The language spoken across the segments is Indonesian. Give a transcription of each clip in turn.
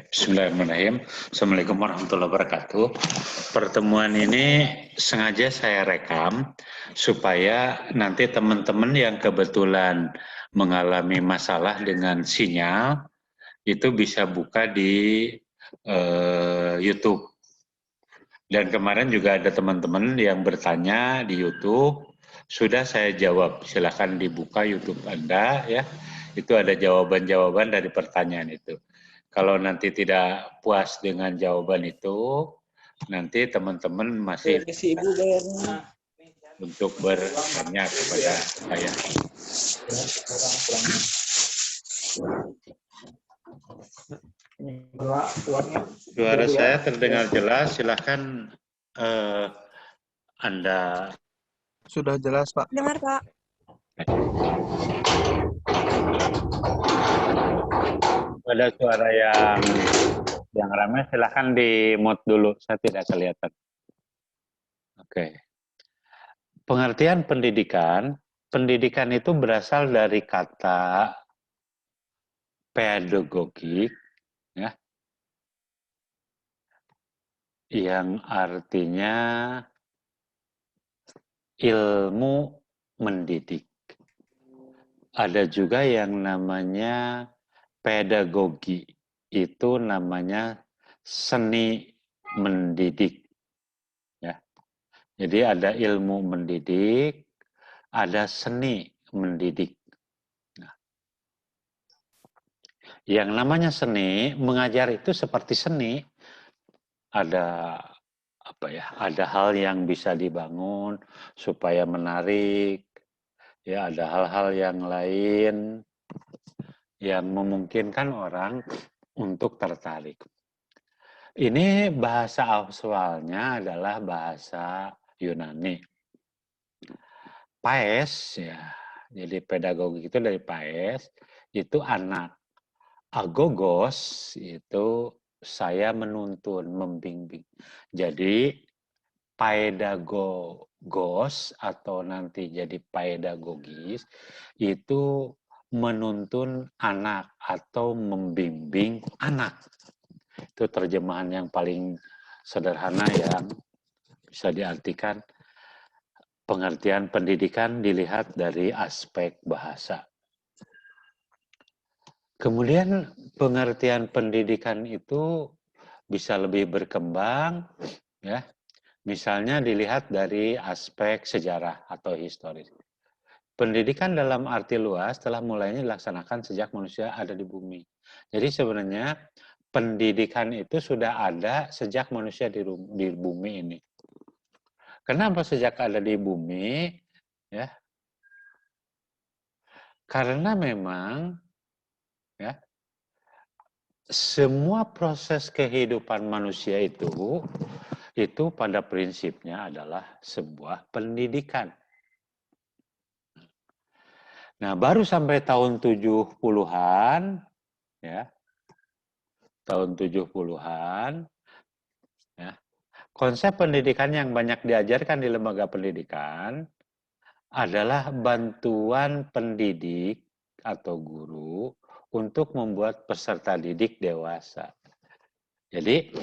Bismillahirrahmanirrahim. Assalamualaikum warahmatullahi wabarakatuh. Pertemuan ini sengaja saya rekam supaya nanti teman-teman yang kebetulan mengalami masalah dengan sinyal itu bisa buka di YouTube. Dan kemarin juga ada teman-teman yang bertanya di YouTube, sudah saya jawab. Silakan dibuka YouTube Anda ya. Itu ada jawaban-jawaban dari pertanyaan itu. Kalau nanti tidak puas dengan jawaban itu, nanti teman-teman masih untuk bertanya kepada saya. Suara saya terdengar jelas, silahkan Anda. Sudah jelas, Pak. Dengar, Pak. Ada suara yang ramai, silahkan di mute dulu, saya tidak kelihatan. Oke. Pengertian pendidikan itu berasal dari kata pedagogik, ya, yang artinya ilmu mendidik. Ada juga yang namanya pedagogi, itu namanya seni mendidik. Ya. Jadi ada ilmu mendidik, ada seni mendidik. Nah, yang namanya seni, mengajar itu seperti seni. Ada apa ya? Ada hal yang bisa dibangun supaya menarik. Ya, ada hal-hal yang lain yang memungkinkan orang untuk tertarik. Ini bahasa awalnya adalah bahasa Yunani. Paes, ya, jadi pedagogi itu dari paes, itu anak. Agogos itu saya menuntun, membimbing. Jadi pedagogos atau nanti jadi pedagogis itu menuntun anak atau membimbing anak. Itu terjemahan yang paling sederhana yang bisa diartikan. Pengertian pendidikan dilihat dari aspek bahasa. Kemudian pengertian pendidikan itu bisa lebih berkembang, ya. Misalnya dilihat dari aspek sejarah atau historis. Pendidikan dalam arti luas telah mulainya dilaksanakan sejak manusia ada di bumi. Jadi sebenarnya pendidikan itu sudah ada sejak manusia di bumi ini. Kenapa sejak ada di bumi? Ya, karena memang ya semua proses kehidupan manusia itu pada prinsipnya adalah sebuah pendidikan. Nah, baru sampai tahun 70-an, ya, tahun 70-an, ya, konsep pendidikan yang banyak diajarkan di lembaga pendidikan adalah bantuan pendidik atau guru untuk membuat peserta didik dewasa. Jadi,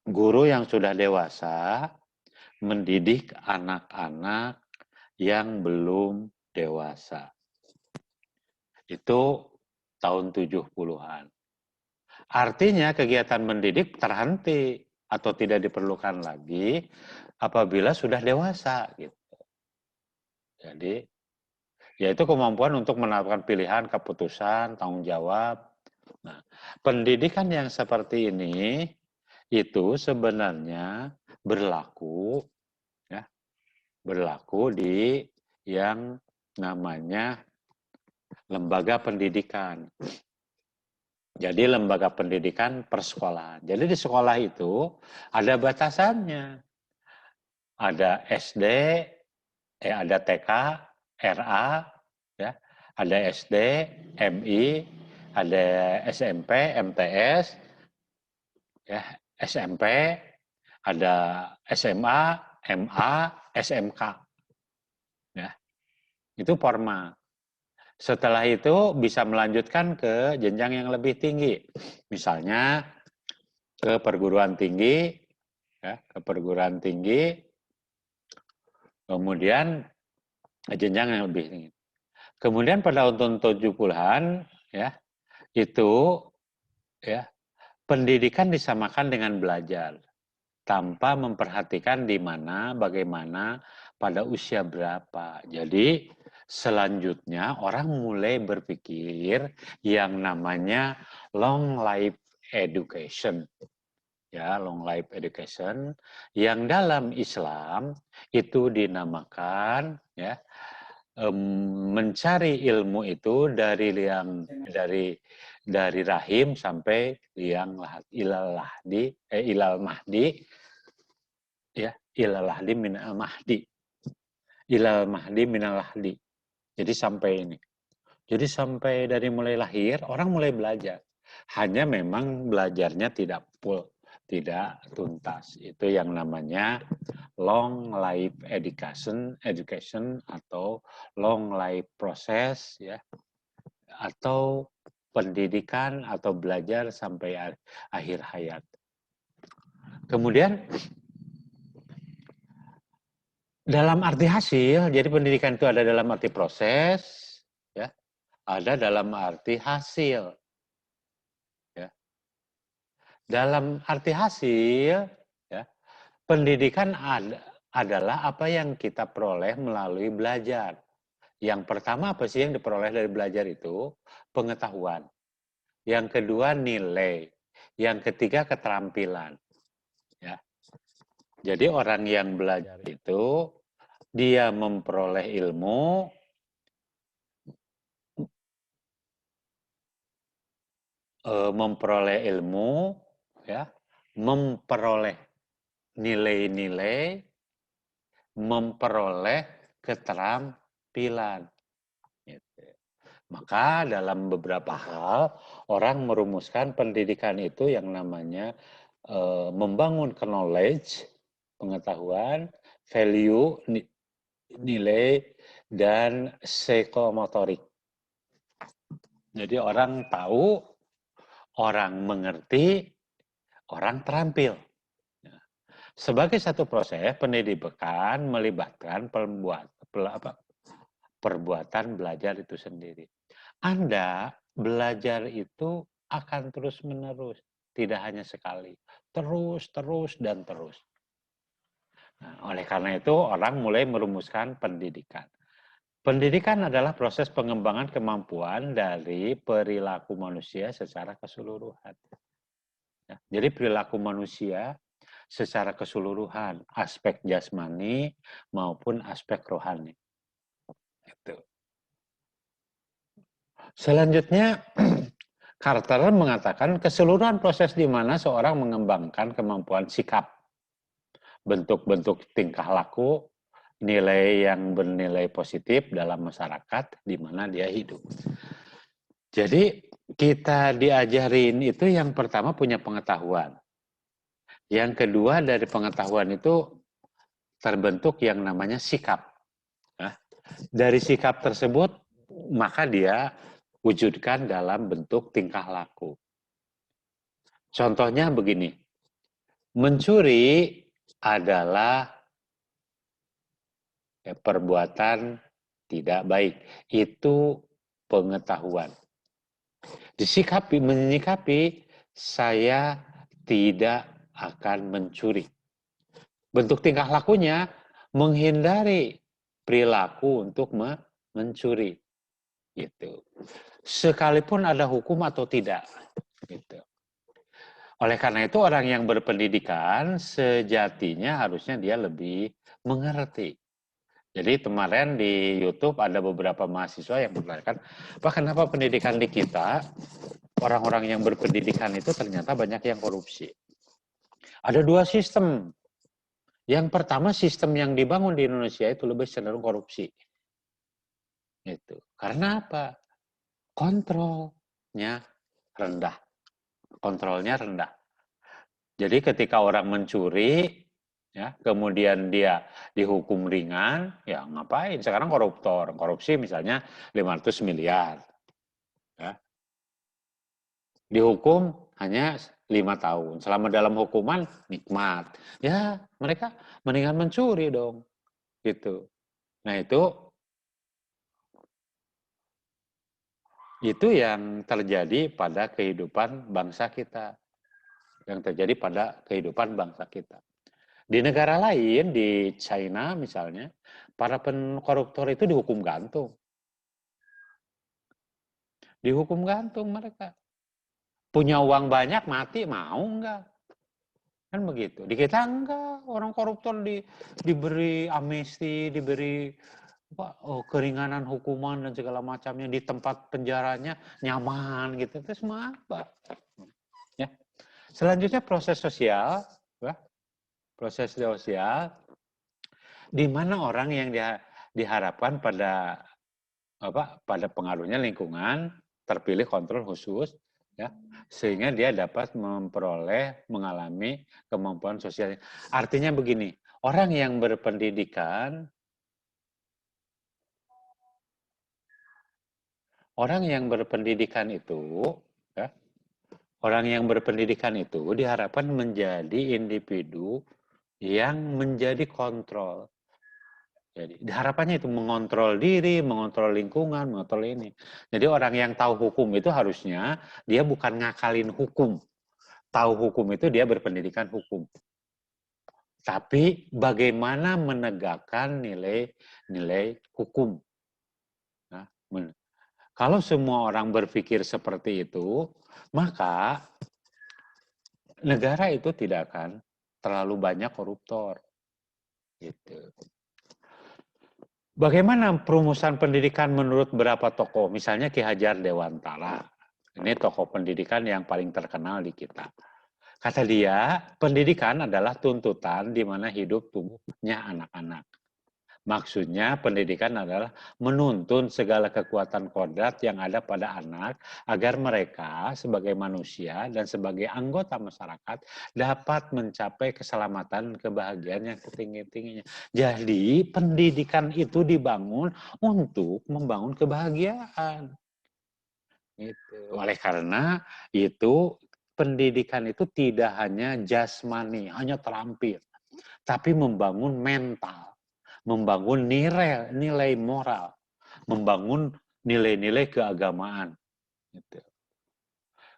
guru yang sudah dewasa mendidik anak-anak yang belum dewasa. Itu tahun 70-an. Artinya kegiatan mendidik terhenti atau tidak diperlukan lagi apabila sudah dewasa gitu. Jadi yaitu kemampuan untuk menerapkan pilihan, keputusan, tanggung jawab. Nah, pendidikan yang seperti ini itu sebenarnya berlaku ya, berlaku di yang namanya lembaga pendidikan. Jadi lembaga pendidikan persekolahan. Jadi di sekolah itu ada batasannya. Ada SD, ada TK, RA, ya, ada SD, MI, ada SMP, MTS, ya, SMP, ada SMA, MA, SMK. Ya. Itu formal. Setelah itu bisa melanjutkan ke jenjang yang lebih tinggi. Misalnya ke perguruan tinggi, ya, ke perguruan tinggi, kemudian jenjang yang lebih tinggi. Kemudian pada tahun 70-an, ya, itu ya, pendidikan disamakan dengan belajar tanpa memperhatikan di mana, bagaimana, pada usia berapa. Jadi selanjutnya orang mulai berpikir yang namanya long life education. Ya, long life education yang dalam Islam itu dinamakan ya mencari ilmu itu dari rahim sampai ilal mahdi ya ilal mahdi minal mahdi ilal mahdi minal mahdi. Jadi sampai ini. Jadi sampai dari mulai lahir orang mulai belajar. Hanya memang belajarnya tidak full, tidak tuntas. Itu yang namanya long life education atau long life process ya, atau pendidikan atau belajar sampai akhir hayat. Kemudian dalam arti hasil, jadi pendidikan itu ada dalam arti proses, ya, ada dalam arti hasil. Ya. Dalam arti hasil, ya, pendidikan adalah apa yang kita peroleh melalui belajar. Yang pertama apa sih yang diperoleh dari belajar itu? Pengetahuan. Yang kedua nilai. Yang ketiga keterampilan. Ya. Jadi orang yang belajar itu dia memperoleh ilmu, ya, memperoleh nilai-nilai, memperoleh keterampilan. Gitu. Maka dalam beberapa hal orang merumuskan pendidikan itu yang namanya membangun knowledge, pengetahuan, value, nilai, dan psikomotorik. Jadi orang tahu, orang mengerti, orang terampil. Sebagai satu proses, pendidikan melibatkan perbuatan belajar itu sendiri. Anda belajar itu akan terus-menerus, tidak hanya sekali. Terus, dan terus. Nah, oleh karena itu, orang mulai merumuskan pendidikan. Pendidikan adalah proses pengembangan kemampuan dari perilaku manusia secara keseluruhan. Ya, jadi perilaku manusia secara keseluruhan, aspek jasmani maupun aspek rohani. Itu. Selanjutnya, Carter mengatakan keseluruhan proses di mana seorang mengembangkan kemampuan sikap, bentuk-bentuk tingkah laku, nilai yang bernilai positif dalam masyarakat di mana dia hidup. Jadi kita diajarin itu yang pertama punya pengetahuan. Yang kedua dari pengetahuan itu terbentuk yang namanya sikap. Nah, dari sikap tersebut maka dia wujudkan dalam bentuk tingkah laku. Contohnya begini, mencuri adalah perbuatan tidak baik. Itu pengetahuan. Menyikapi, saya tidak akan mencuri. Bentuk tingkah lakunya menghindari perilaku untuk mencuri. Gitu. Sekalipun ada hukum atau tidak. Gitu. Oleh karena itu orang yang berpendidikan sejatinya harusnya dia lebih mengerti. Jadi kemarin di YouTube ada beberapa mahasiswa yang bertanyakan, Pak, kenapa pendidikan di kita, orang-orang yang berpendidikan itu ternyata banyak yang korupsi. Ada dua sistem. Yang pertama sistem yang dibangun di Indonesia itu lebih cenderung korupsi. Itu. Karena apa? Kontrolnya rendah. Kontrolnya rendah. Jadi ketika orang mencuri, ya, kemudian dia dihukum ringan, ya ngapain? Sekarang koruptor, korupsi misalnya 500 miliar, ya, dihukum hanya 5 tahun. Selama dalam hukuman nikmat, ya mereka mendingan mencuri dong, gitu. Nah itu yang terjadi pada kehidupan bangsa kita, yang terjadi pada kehidupan bangsa kita. Di negara lain, di China misalnya, para koruptor itu dihukum gantung. Dihukum gantung mereka. Punya uang banyak, mati, mau enggak? Kan begitu. Di kita enggak. Orang koruptor diberi amnesti, diberi keringanan hukuman dan segala macamnya. Di tempat penjaranya nyaman gitu. Itu semua apa? Ya. Selanjutnya proses sosial. Ya. Proses sosial. Di mana orang yang diharapkan pada pengaruhnya lingkungan, terpilih kontrol khusus, ya, sehingga dia dapat mengalami kemampuan sosial. Artinya begini, orang yang berpendidikan itu, ya, orang yang berpendidikan itu diharapkan menjadi individu yang menjadi kontrol. Jadi harapannya itu mengontrol diri, mengontrol lingkungan, mengontrol ini. Jadi orang yang tahu hukum itu harusnya dia bukan ngakalin hukum. Tahu hukum itu dia berpendidikan hukum. Tapi bagaimana menegakkan nilai hukum. Nah, kalau semua orang berpikir seperti itu, maka negara itu tidak akan terlalu banyak koruptor. Gitu. Bagaimana perumusan pendidikan menurut beberapa tokoh? Misalnya Ki Hajar Dewantara. Ini tokoh pendidikan yang paling terkenal di kita. Kata dia, pendidikan adalah tuntutan di mana hidup tumbuhnya anak-anak. Maksudnya pendidikan adalah menuntun segala kekuatan kodrat yang ada pada anak agar mereka sebagai manusia dan sebagai anggota masyarakat dapat mencapai keselamatan dan kebahagiaan yang setinggi-tingginya. Jadi pendidikan itu dibangun untuk membangun kebahagiaan. Gitu. Oleh karena itu pendidikan itu tidak hanya jasmani, hanya terampil, tapi membangun mental, membangun nilai moral, membangun nilai-nilai keagamaan. Gitu.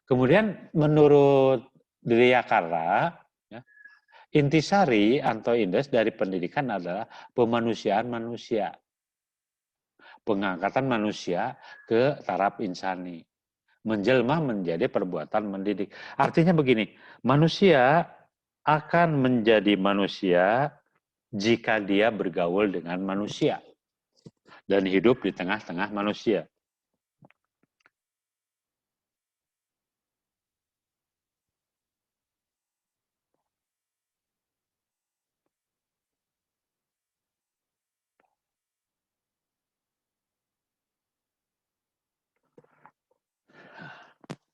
Kemudian menurut Driakara, ya, intisari atau indeks dari pendidikan adalah pemanusiaan manusia, pengangkatan manusia ke taraf insani, menjelma menjadi perbuatan mendidik. Artinya begini, manusia akan menjadi manusia jika dia bergaul dengan manusia dan hidup di tengah-tengah manusia.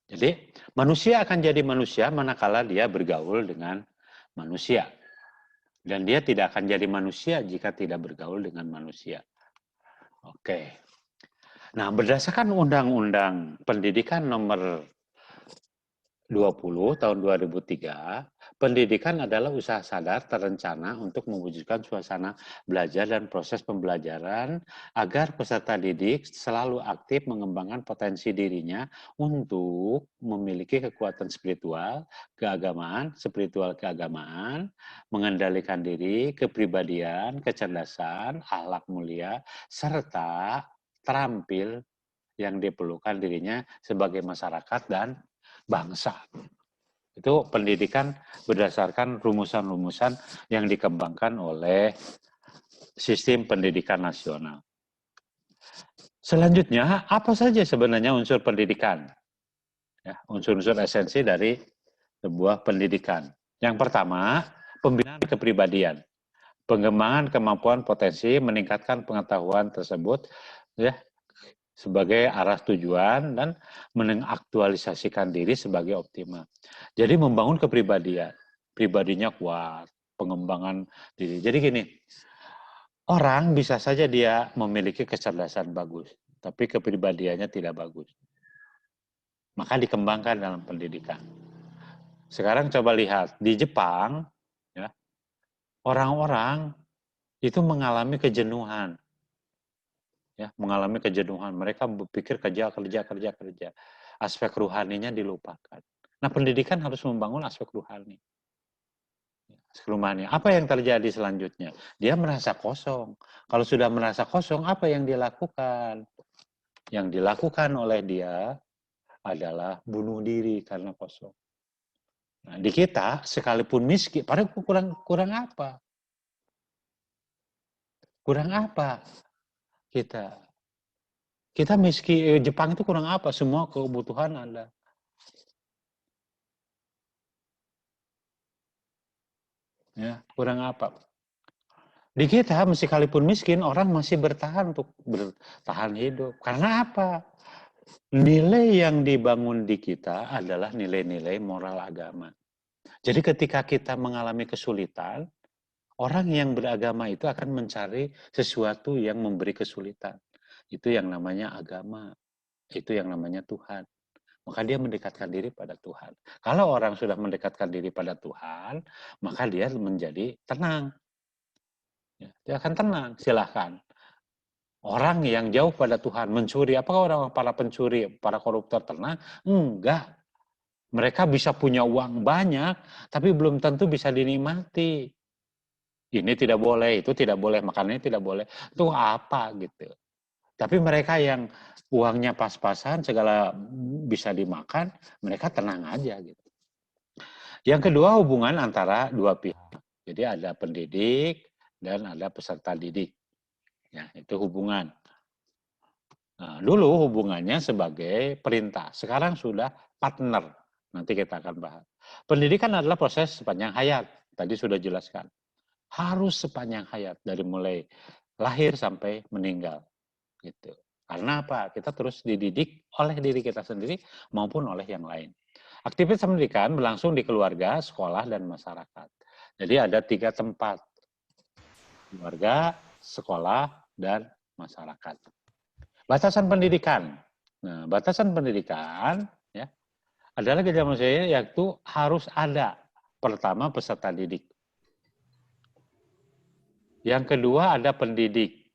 Jadi manusia akan jadi manusia manakala dia bergaul dengan manusia. Dan dia tidak akan jadi manusia jika tidak bergaul dengan manusia. Oke. Nah, berdasarkan Undang-Undang Pendidikan Nomor 20 tahun 2003, pendidikan adalah usaha sadar terencana untuk mewujudkan suasana belajar dan proses pembelajaran agar peserta didik selalu aktif mengembangkan potensi dirinya untuk memiliki kekuatan spiritual keagamaan, mengendalikan diri, kepribadian, kecerdasan, akhlak mulia, serta terampil yang diperlukan dirinya sebagai masyarakat dan bangsa. Itu pendidikan berdasarkan rumusan-rumusan yang dikembangkan oleh sistem pendidikan nasional. Selanjutnya, apa saja sebenarnya unsur pendidikan? Ya, unsur-unsur esensi dari sebuah pendidikan. Yang pertama, pembinaan kepribadian. Pengembangan kemampuan potensi meningkatkan pengetahuan tersebut, ya, sebagai arah tujuan dan mengaktualisasikan diri sebagai optimal. Jadi membangun kepribadian, pribadinya kuat, pengembangan diri. Jadi gini, orang bisa saja dia memiliki kecerdasan bagus, tapi kepribadiannya tidak bagus. Maka dikembangkan dalam pendidikan. Sekarang coba lihat, di Jepang, ya, orang-orang itu mengalami kejenuhan. Ya, mengalami kejenuhan. Mereka berpikir kerja. Aspek ruhaninya dilupakan. Nah, pendidikan harus membangun aspek ruhani. Apa yang terjadi selanjutnya? Dia merasa kosong. Kalau sudah merasa kosong, apa yang dilakukan? Yang dilakukan oleh dia adalah bunuh diri karena kosong. Nah, di kita, sekalipun miskin, padahal kurang apa? Kurang apa kita? Kita miskin, Jepang itu kurang apa? Semua kebutuhan ada. Ya, kurang apa? Di kita, sekalipun miskin, orang masih bertahan untuk bertahan hidup. Karena apa? Nilai yang dibangun di kita adalah nilai-nilai moral agama. Jadi ketika kita mengalami kesulitan, orang yang beragama itu akan mencari sesuatu yang memberi kesulitan. Itu yang namanya agama. Itu yang namanya Tuhan. Maka dia mendekatkan diri pada Tuhan. Kalau orang sudah mendekatkan diri pada Tuhan, maka dia menjadi tenang. Ya, dia akan tenang, silahkan. Orang yang jauh pada Tuhan, mencuri, apakah orang para pencuri, para koruptor tenang? Enggak. Mereka bisa punya uang banyak, tapi belum tentu bisa dinikmati. Ini tidak boleh, itu tidak boleh, makanannya tidak boleh. Itu apa gitu. Tapi mereka yang uangnya pas-pasan, segala bisa dimakan, mereka tenang aja gitu. Yang kedua, hubungan antara dua pihak. Jadi ada pendidik dan ada peserta didik. Ya, itu hubungan. Nah, dulu hubungannya sebagai perintah. Sekarang sudah partner. Nanti kita akan bahas. Pendidikan adalah proses sepanjang hayat. Tadi sudah jelaskan. Harus sepanjang hayat. Dari mulai lahir sampai meninggal. Gitu. Karena apa? Kita terus dididik oleh diri kita sendiri maupun oleh yang lain. Aktivitas pendidikan berlangsung di keluarga, sekolah, dan masyarakat. Jadi ada 3 tempat. Keluarga, sekolah, dan masyarakat. Batasan pendidikan. Nah, batasan pendidikan ya adalah kejaman saya yaitu harus ada pertama peserta didik. Yang kedua ada pendidik.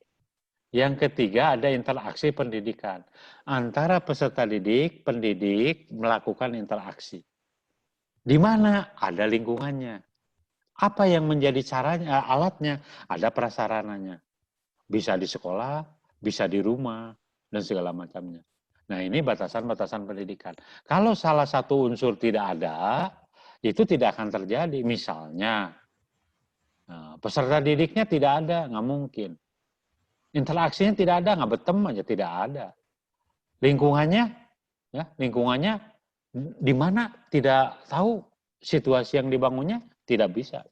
Yang ketiga ada interaksi pendidikan. Antara peserta didik, pendidik melakukan interaksi. Di mana ada lingkungannya. Apa yang menjadi caranya, alatnya, ada prasarananya. Bisa di sekolah, bisa di rumah, dan segala macamnya. Nah, ini batasan-batasan pendidikan. Kalau salah satu unsur tidak ada, itu tidak akan terjadi. Misalnya, peserta didiknya tidak ada, nggak mungkin. Interaksinya tidak ada, nggak betem aja, tidak ada. Lingkungannya di mana tidak tahu situasi yang dibangunnya, tidak bisa.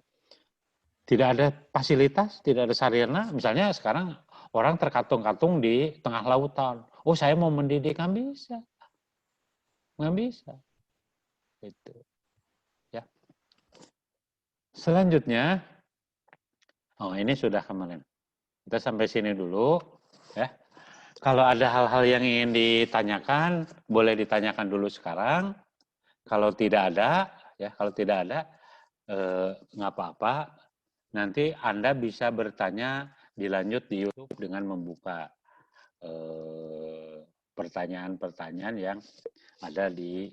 Tidak ada fasilitas, tidak ada sarana. Misalnya sekarang orang terkatung-katung di tengah lautan. Oh, saya mau mendidik, nggak bisa. Nggak bisa. Gitu. Ya. Selanjutnya, oh ini sudah kemarin. Kita sampai sini dulu. Ya. Kalau ada hal-hal yang ingin ditanyakan, boleh ditanyakan dulu sekarang. Kalau tidak ada, nggak apa-apa. Nanti Anda bisa bertanya dilanjut di YouTube dengan membuka pertanyaan-pertanyaan yang ada di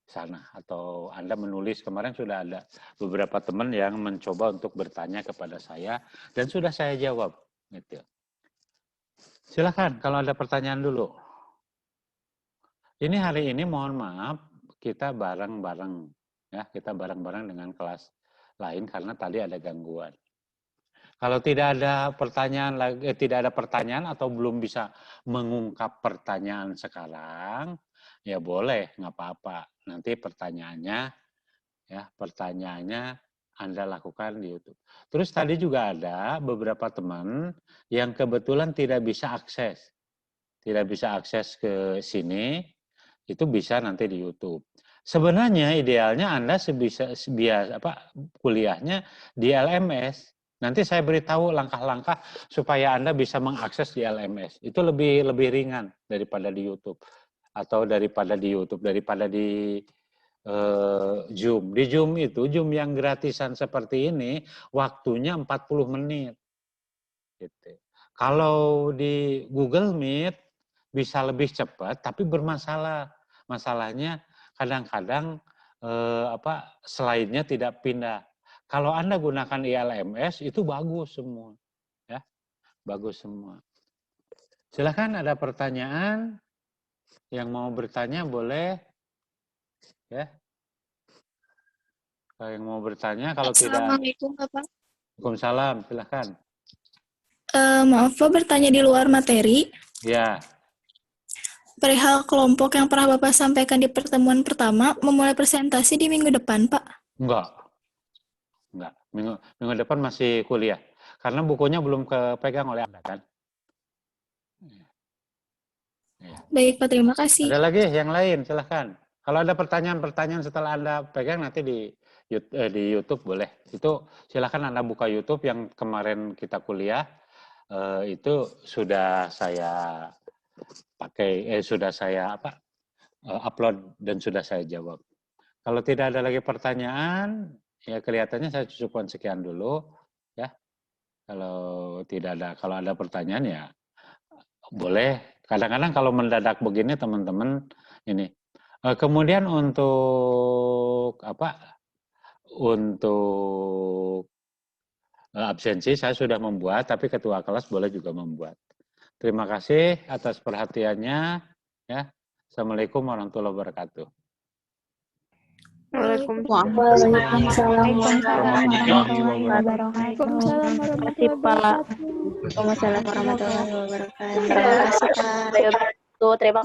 sana. Atau Anda menulis, kemarin sudah ada beberapa teman yang mencoba untuk bertanya kepada saya dan sudah saya jawab. Gitu. Silakan kalau ada pertanyaan dulu. Ini hari ini mohon maaf kita bareng-bareng ya, kita bareng-bareng dengan kelas lain karena tadi ada gangguan. Kalau tidak ada pertanyaan atau belum bisa mengungkap pertanyaan sekarang, ya boleh, nggak apa-apa. Nanti pertanyaannya Anda lakukan di YouTube. Terus tadi juga ada beberapa teman yang kebetulan tidak bisa akses ke sini, itu bisa nanti di YouTube. Sebenarnya idealnya Anda kuliahnya di LMS. Nanti saya beritahu langkah-langkah supaya Anda bisa mengakses di LMS. Itu lebih ringan daripada di YouTube daripada di Zoom. Di Zoom yang gratisan seperti ini waktunya 40 menit. Gitu. Kalau di Google Meet bisa lebih cepat tapi bermasalah. Masalahnya kadang-kadang slide-nya tidak pindah. Kalau Anda gunakan ILMS itu bagus semua, ya, bagus semua. Silakan ada pertanyaan, yang mau bertanya boleh, ya. Kalau yang mau bertanya, kalau tidak. Assalamualaikum Bapak. Waalaikumsalam, silakan. Maaf Pak, bertanya di luar materi. Ya. Perihal kelompok yang pernah Bapak sampaikan di pertemuan pertama, memulai presentasi di minggu depan, Pak? Enggak. Minggu depan masih kuliah. Karena bukunya belum kepegang oleh Anda, kan? Ya. Baik, Pak. Terima kasih. Ada lagi yang lain, silahkan. Kalau ada pertanyaan-pertanyaan setelah Anda pegang, nanti di YouTube boleh. Itu silahkan Anda buka YouTube yang kemarin kita kuliah. Itu sudah saya pakai, sudah saya upload dan sudah saya jawab. Kalau tidak ada lagi pertanyaan, ya kelihatannya saya cukupkan sekian dulu, ya. Kalau ada pertanyaan ya boleh. Kadang-kadang kalau mendadak begini teman-teman ini. Kemudian untuk Untuk absensi saya sudah membuat, tapi ketua kelas boleh juga membuat. Terima kasih atas perhatiannya. Ya, Assalamualaikum warahmatullahi wabarakatuh. Waalaikumsalam Warahmatullahi wabarakatuh. Terima kasih Pak. Waalaikumsalam warahmatullahi wabarakatuh. Terima kasih Pak. Terima